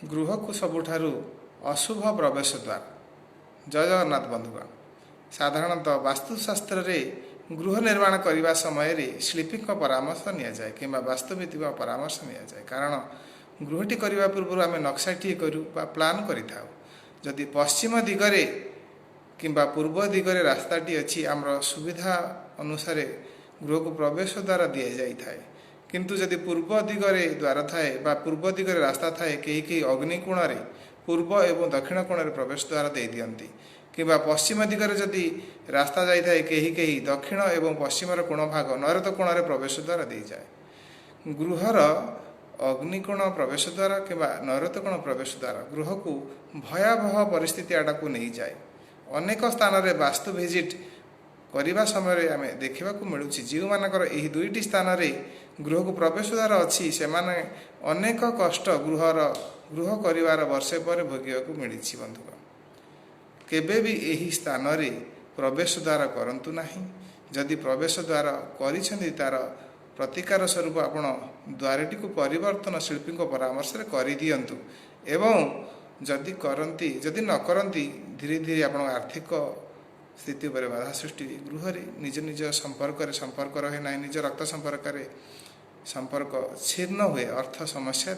गृह को सबुठारु अशुभ प्रवेश द्वार। जय जगन्नाथ बंधुगण। साधारणतः वास्तुशास्त्र रे गृह निर्माण करने समय शिल्पी परामर्श नि जाए कि वास्तुविद परामर्श नि जाए। कारण गृहटी करने पूर्व आम नक्साटी करूँ प्लान करि पश्चिम दिगरे किंबा पूर्व दिगरे रास्ताटी अच्छी आमर सुविधा अनुसार गृह को प्रवेश द्वार दि जाए। किंतु जदि पूर्व दिगरे द्वार थाए बा पूर्व दिगरे रास्ता थाए कई अग्निकोण रे पूर्व एवं दक्षिण कोण रे प्रवेश द्वार दे दियंती किंबा पश्चिम दिगरे जदि रास्ता जाई थाए कई दक्षिण एवं पश्चिम कोण भाग नैऋत्य कोण रे प्रवेश द्वार दे जाए। गृहर अग्निकोण प्रवेश द्वार किंबा नैऋत्य कोण प्रवेश द्वार गृह को भयावह परिस्थिति आड़ा को नहीं जाए। अनेक स्थान रे वास्तु विजिट करने समय आम देखा मिलूँ जो मानकर यही दुईटी स्थान रे गृह को प्रवेश द्वार अच्छी से माने अनेक कष्ट गृह कर वर्षे पर भोग मिली। बंधुगण केबे भी यही स्थान रे प्रवेश द्वार करंतु नहीं। जदि प्रवेश द्वार करिसेंती तार प्रतिकार स्वरूप आपण द्वारटी को परिवर्तन शिल्पी परामर्श रे करि दियंतु एवं जदि करंती जदि न करंती धीरे धीरे आपण आर्थिक स्थिति पर बाधा सृष्टि गृह निज निज संपर्क रहे ना निज रक्त संपर्क छिन्न हुए अर्थ समस्या